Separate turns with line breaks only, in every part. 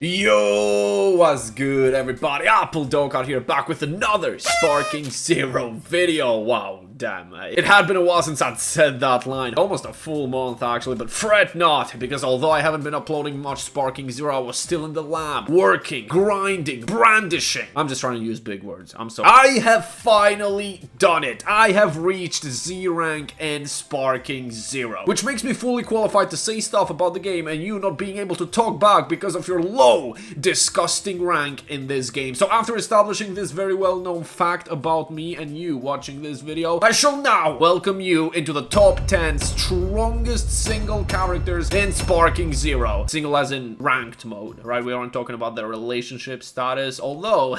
Yo, what's good everybody? Apple Dog out here back with another Sparking Zero video. Wow, damn. It had been a while since I'd said that line. Almost a full month actually, but fret not, because although I haven't been uploading much Sparking Zero, I was still in the lab, working, grinding, brandishing. I'm just trying to use big words. I'm sorry. I have finally done it. I have reached Z rank in Sparking Zero, which makes me fully qualified to say stuff about the game and you not being able to talk back because of your low, disgusting rank in this game. So after establishing this very well-known fact about me and you watching this video, I shall now welcome you into the top 10 strongest single characters in Sparking Zero. Single as in ranked mode, right? We aren't talking about their relationship status, although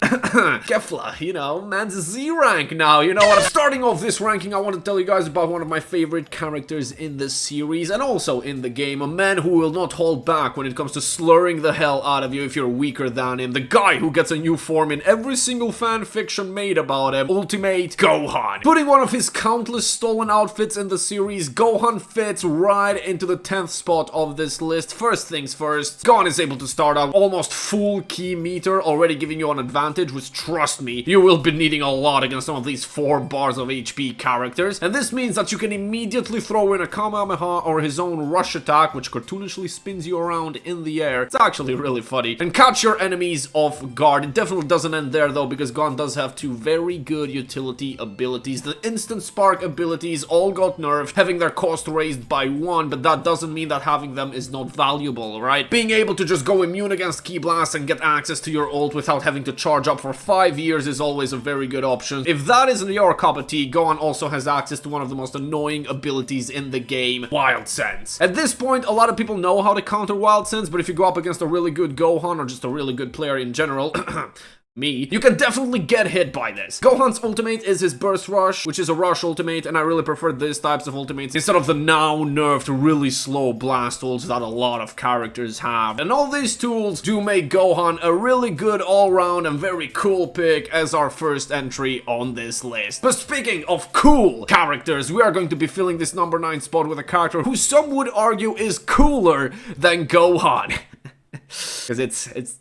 Kefla, you know, man's a Z rank now, you know what? Starting off this ranking, I want to tell you guys about one of my favorite characters in the series and also in the game. A man who will not hold back when it comes to slurring the hell out of you if you're weaker than him. The guy who gets a new form in every single fan fiction made about him. Ultimate Gohan. Putting one of his countless stolen outfits in the series, Gohan fits right into the 10th spot of this list. First things first, Gohan is able to start out almost full ki meter, already giving you an advantage, which, trust me, you will be needing a lot against some of these 4 bars of HP characters. And this means that you can immediately throw in a Kamehameha or his own rush attack, which cartoonishly spins you around in the air. It's actually really funny, and catch your enemies off guard. It definitely doesn't end there though, because Gohan does have 2 very good utility abilities. The instant spark abilities all got nerfed, having their cost raised by 1, but that doesn't mean that having them is not valuable, right? Being able to just go immune against Ki Blast and get access to your ult without having to charge up for 5 years is always a very good option. If that isn't your cup of tea, Gohan also has access to one of the most annoying abilities in the game, Wild Sense. At this point, a lot of people know how to counter Wild Sense, but if you go up against a really good Gohan or just a really good player in general, me, you can definitely get hit by this. Gohan's ultimate is his Burst Rush, which is a rush ultimate, and I really prefer these types of ultimates instead of the now nerfed really slow blast ults that a lot of characters have. And all these tools do make Gohan a really good all-round and very cool pick as our first entry on this list. But speaking of cool characters, we are going to be filling this number 9 spot with a character who some would argue is cooler than Gohan. Because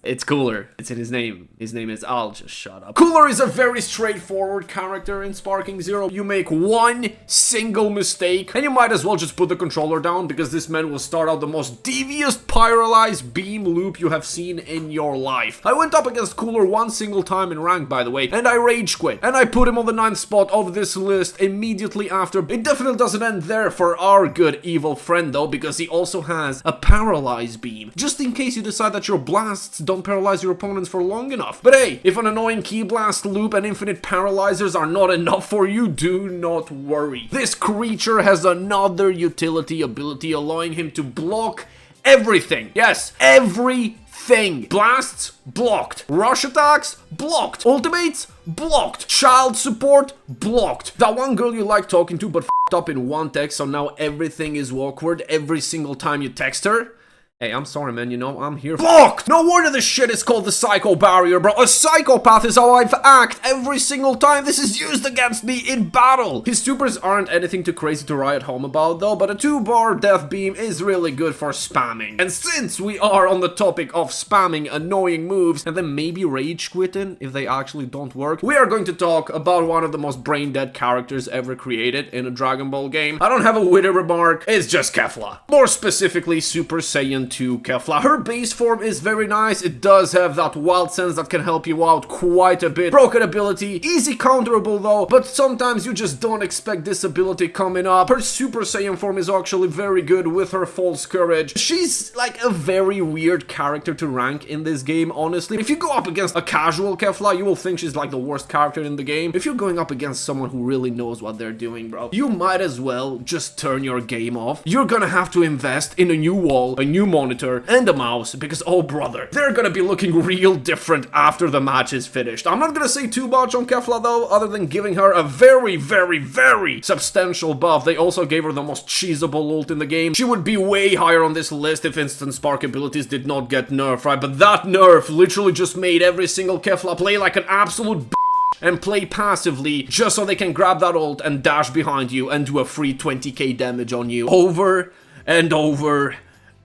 it's cooler. It's in his name. His name is I'll just shut up. Cooler is a very straightforward character in Sparking Zero. You make one single mistake and you might as well just put the controller down, because this man will start out the most devious pyrolyzed beam loop you have seen in your life. I went up against Cooler one single time in rank, by the way, and I rage quit. And I put him on the 9th spot of this list immediately after. It definitely doesn't end there for our good evil friend though, because he also has a paralyzed beam, just in case you decide that your blasts don't paralyze your opponents for long enough. But hey, if an annoying Ki Blast loop and infinite paralyzers are not enough for you, do not worry. This creature has another utility ability, allowing him to block everything. Yes, everything. Blasts, blocked. Rush attacks, blocked. Ultimates, blocked. Child support, blocked. That one girl you like talking to but f***ed up in one text, so now everything is awkward every single time you text her. Hey, I'm sorry, man, you know, I'm here. Blocked! No wonder this shit is called the Psycho Barrier, bro. A psychopath is how I act every single time this is used against me in battle. His supers aren't anything too crazy to write home about, though, but a 2-bar death beam is really good for spamming. And since we are on the topic of spamming annoying moves, and then maybe rage quitting if they actually don't work, we are going to talk about one of the most brain-dead characters ever created in a Dragon Ball game. I don't have a witty remark, it's just Kefla. More specifically, Super Saiyan 2 Kefla. Her base form is very nice. It does have that Wild Sense that can help you out quite a bit. Broken ability, easy counterable though, but sometimes you just don't expect this ability coming up. Her Super Saiyan form is actually very good with her False Courage. She's like a very weird character to rank in this game, honestly. If you go up against a casual Kefla, you will think she's like the worst character in the game. If you're going up against someone who really knows what they're doing, bro, you might as well just turn your game off. You're gonna have to invest in a new wall, a new monitor, and a mouse, because oh brother, they're gonna be looking real different after the match is finished. I'm not gonna say too much on Kefla though, other than giving her a very, very, very substantial buff. They also gave her the most cheesable ult in the game. She would be way higher on this list if instant spark abilities did not get nerfed, right? But that nerf literally just made every single Kefla play like an absolute and play passively just so they can grab that ult and dash behind you and do a free 20k damage on you over and over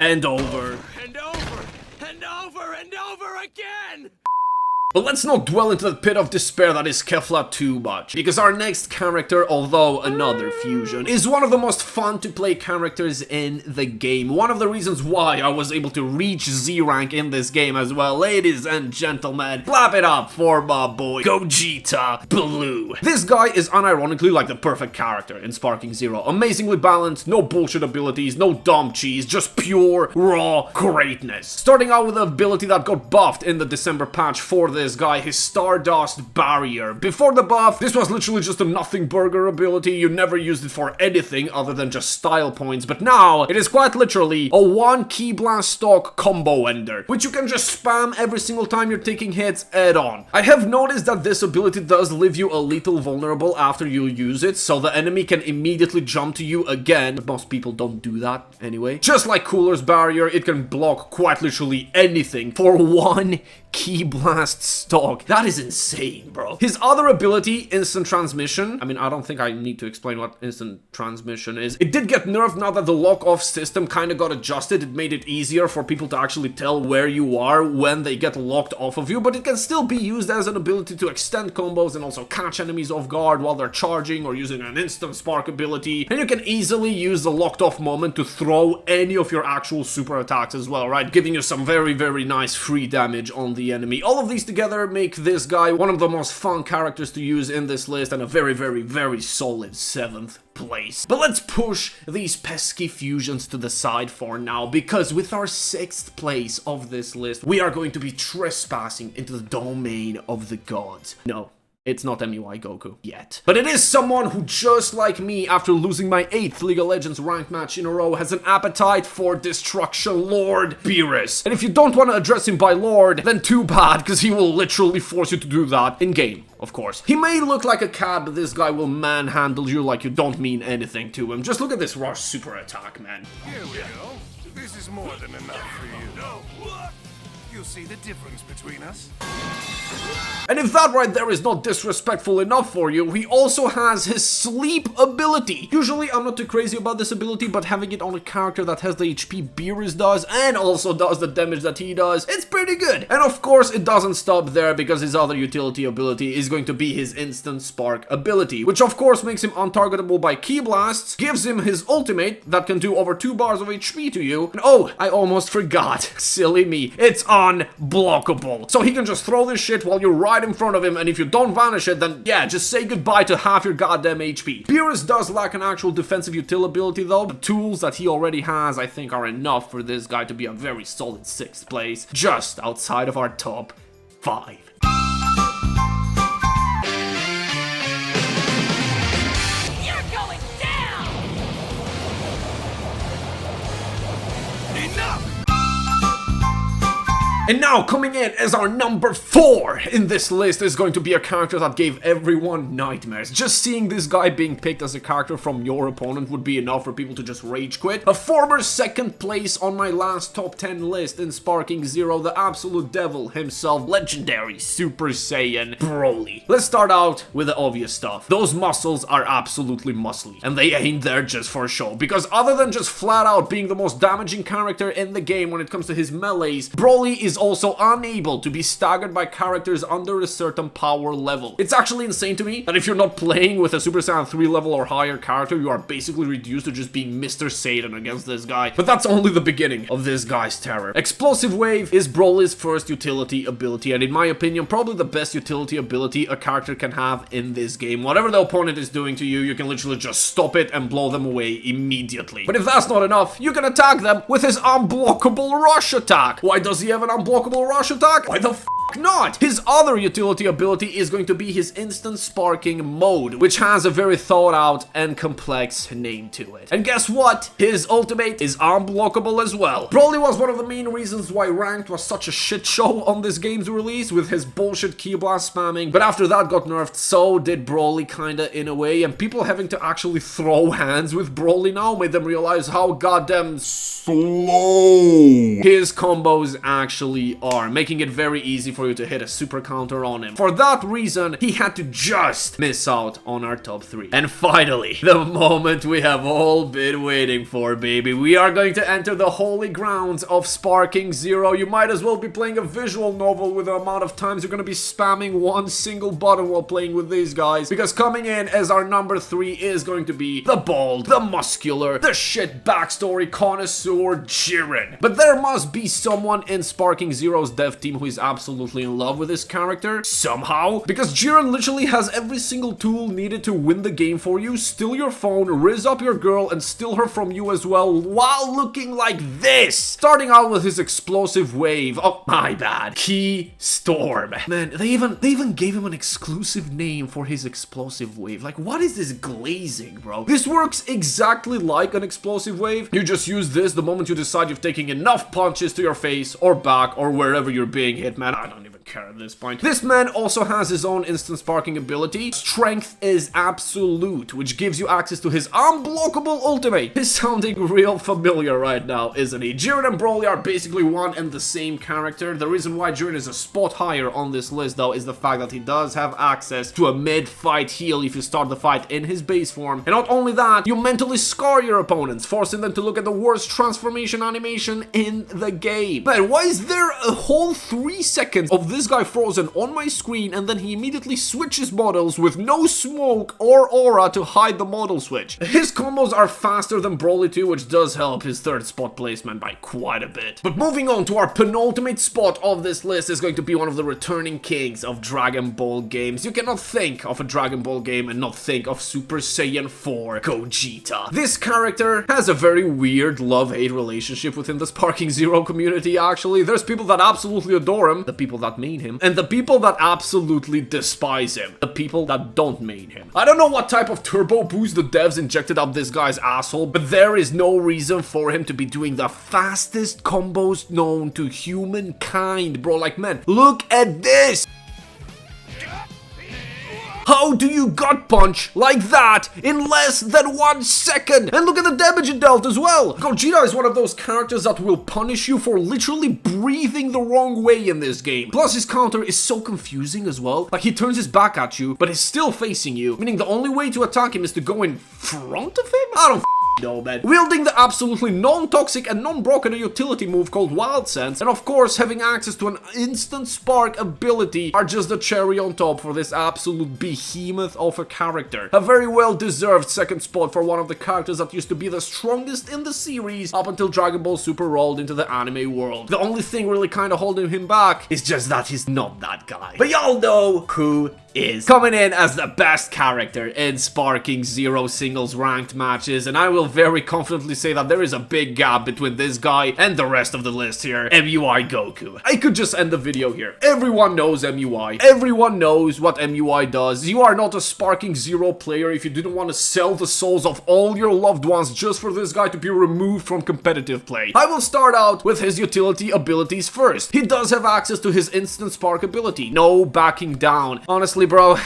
and over. And over. And over.
over and over again!
But let's not dwell into the pit of despair that is Kefla too much, because our next character, although another fusion, is one of the most fun to play characters in the game. One of the reasons why I was able to reach Z rank in this game as well. Ladies and gentlemen, clap it up for my boy Gogeta Blue. This guy is unironically like the perfect character in Sparking Zero. Amazingly balanced, no bullshit abilities, no dumb cheese, just pure, raw greatness. Starting out with an ability that got buffed in the December patch for this guy, his Stardust Barrier. Before the buff, this was literally just a nothing burger ability. You never used it for anything other than just style points, but now it is quite literally a 1 Ki Blast stock combo ender, which you can just spam every single time you're taking hits head on. I have noticed that this ability does leave you a little vulnerable after you use it, so the enemy can immediately jump to you again, but most people don't do that anyway. Just like Cooler's Barrier, it can block quite literally anything for 1 Ki Blast stock. That is insane, bro. His other ability, Instant Transmission. I mean, I don't think I need to explain what Instant Transmission is. It did get nerfed now that the lock-off system kind of got adjusted. It made it easier for people to actually tell where you are when they get locked off of you, but it can still be used as an ability to extend combos and also catch enemies off guard while they're charging or using an instant spark ability. And you can easily use the locked off moment to throw any of your actual super attacks as well, right? Giving you some very, very nice free damage on the enemy. All of these together make this guy one of the most fun characters to use in this list and a very, very, very solid 7th place. But let's push these pesky fusions to the side for now, because with our 6th place of this list, we are going to be trespassing into the domain of the gods. No. It's not MUI Goku yet. But it is someone who, just like me, after losing my 8th League of Legends ranked match in a row, has an appetite for destruction, Lord Beerus. And if you don't want to address him by Lord, then too bad, because he will literally force you to do that in-game, of course. He may look like a cat, but this guy will manhandle you like you don't mean anything to him. Just look at this rush super attack, man.
Here we go. This is more than enough for you. No. You'll see the difference between us.
And if that right there is not disrespectful enough for you, he also has his sleep ability. Usually I'm not too crazy about this ability, but having it on a character that has the HP Beerus does and also does the damage that he does, it's pretty good. And of course it doesn't stop there, because his other utility ability is going to be his instant spark ability, which of course makes him untargetable by Ki Blasts, gives him his ultimate that can do over 2 bars of HP to you, and oh, I almost forgot, silly me, it's unblockable. So he can just throw this shit while you're right in front of him, and if you don't vanish it, then yeah, just say goodbye to half your goddamn HP. Beerus does lack an actual defensive utility ability though. The tools that he already has, I think, are enough for this guy to be a very solid 6th place, just outside of our top 5.
You're going down!
Enough!
And now, coming in as our number 4 in this list is going to be a character that gave everyone nightmares. Just seeing this guy being picked as a character from your opponent would be enough for people to just rage quit. A former 2nd place on my last top 10 list in Sparking Zero, the absolute devil himself, legendary Super Saiyan Broly. Let's start out with the obvious stuff. Those muscles are absolutely muscly, and they ain't there just for show, because other than just flat out being the most damaging character in the game when it comes to his melees, Broly is also unable to be staggered by characters under a certain power level. It's actually insane to me that if you're not playing with a Super Saiyan 3 level or higher character, you are basically reduced to just being Mr. Satan against this guy. But that's only the beginning of this guy's terror. Explosive Wave is Broly's first utility ability, and in my opinion, probably the best utility ability a character can have in this game. Whatever the opponent is doing to you, you can literally just stop it and blow them away immediately. But if that's not enough, you can attack them with his unblockable rush attack. Why does he have an unblockable rush attack? Why the f not? His other utility ability is going to be his instant sparking mode, which has a very thought out and complex name to it. And guess what? His ultimate is unblockable as well. Broly was one of the main reasons why Ranked was such a shit show on this game's release, with his bullshit Ki Blast spamming, but after that got nerfed, so did Broly kinda in a way, and people having to actually throw hands with Broly now made them realize how goddamn slow his combos actually are, making it very easy for for you to hit a super counter on him. For that reason, he had to just miss out on our top 3. And finally, the moment we have all been waiting for, baby. We are going to enter the holy grounds of Sparking Zero. You might as well be playing a visual novel with the amount of times you're going to be spamming one single button while playing with these guys. Because coming in as our number 3 is going to be the bald, the muscular, the shit backstory connoisseur Jiren. But there must be someone in Sparking Zero's dev team who is absolutely in love with this character somehow, because Jiren literally has every single tool needed to win the game for you, steal your phone, riz up your girl, and steal her from you as well, while looking like this. Starting out with his explosive wave. Oh, my bad. Key Storm. Man, they even gave him an exclusive name for his explosive wave. Like, what is this glazing, bro? This works exactly like an explosive wave. You just use this the moment you decide you've taken enough punches to your face or back or wherever you're being hit, man. I don't even care at this point. This man also has his own instant sparking ability. Strength is absolute, which gives you access to his unblockable ultimate. He's sounding real familiar right now, isn't he? Jiren and Broly are basically one and the same character. The reason why Jiren is a spot higher on this list, though, is the fact that he does have access to a mid-fight heal if you start the fight in his base form. And not only that, you mentally scar your opponents, forcing them to look at the worst transformation animation in the game. Man, why is there a whole 3 seconds of this guy frozen on my screen and then he immediately switches models with no smoke or aura to hide the model switch? His combos are faster than Broly 2, which does help his 3rd spot placement by quite a bit. But moving on to our penultimate spot of this list is going to be one of the returning kings of Dragon Ball games. You cannot think of a Dragon Ball game and not think of Super Saiyan 4 Gogeta. This character has a very weird love-hate relationship within the Sparking Zero community, actually. There's people that absolutely adore him, the people that main him, and the people that absolutely despise him, the people that don't main him. I don't know what type of turbo boost the devs injected up this guy's asshole, but there is no reason for him to be doing the fastest combos known to humankind, bro. Like, man, look at this! How do you gut punch like that in less than 1 second? And look at the damage it dealt as well. Gogeta is one of those characters that will punish you for literally breathing the wrong way in this game. Plus his counter is so confusing as well. Like, he turns his back at you, but he's still facing you, meaning the only way to attack him is to go in front of him? I don't no, man. Wielding the absolutely non-toxic and non-broken utility move called Wild Sense, and of course having access to an instant spark ability are just the cherry on top for this absolute behemoth of a character. A very well deserved 2nd spot for one of the characters that used to be the strongest in the series up until Dragon Ball Super rolled into the anime world. The only thing really kind of holding him back is just that he's not that guy. But y'all know who is coming in as the best character in Sparking Zero singles ranked matches, and I will very confidently say that there is a big gap between this guy and the rest of the list here, MUI Goku. I could just end the video here. Everyone knows MUI. Everyone knows what MUI does. You are not a Sparking Zero player if you didn't want to sell the souls of all your loved ones just for this guy to be removed from competitive play. I will start out with his utility abilities first. He does have access to his instant spark ability. No backing down. Honestly, bro,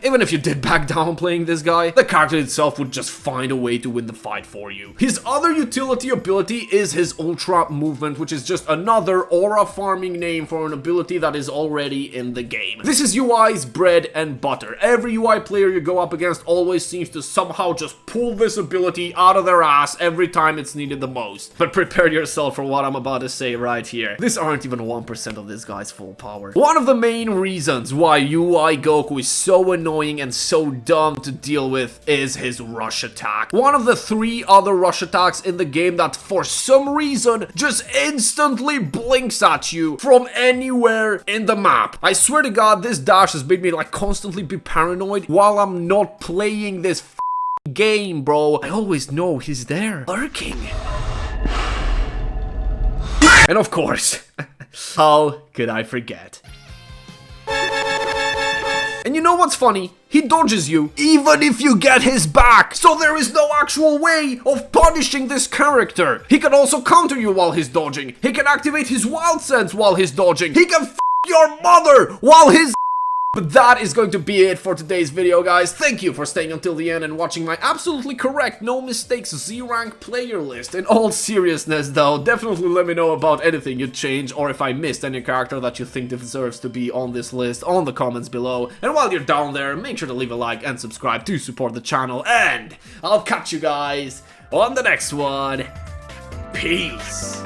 even if you did back down playing this guy, the character itself would just find a way to win the fight for you. His other utility ability is his Ultra Movement, which is just another aura farming name for an ability that is already in the game. This is UI's bread and butter. Every UI player you go up against always seems to somehow just pull this ability out of their ass every time it's needed the most. But prepare yourself for what I'm about to say right here. This aren't even 1% of this guy's full power. One of the main reasons why UI Goku is so annoying and so dumb to deal with is his rush attack. One of the 3 other rush attacks in the game that for some reason just instantly blinks at you from anywhere in the map. I swear to God, this dash has made me like constantly be paranoid while I'm not playing this game, bro. I always know he's there, lurking. And of course, how could I forget? And you know what's funny? He dodges you, even if you get his back. So there is no actual way of punishing this character. He can also counter you while he's dodging. He can activate his Wild Sense while he's dodging. He can f*** your mother while he's But that is going to be it for today's video, guys. Thank you for staying until the end and watching my absolutely correct, no mistakes Z-rank player list. In all seriousness though, definitely let me know about anything you'd change or if I missed any character that you think deserves to be on this list on the comments below. And while you're down there, make sure to leave a like and subscribe to support the channel. And I'll catch you guys on the next one. Peace.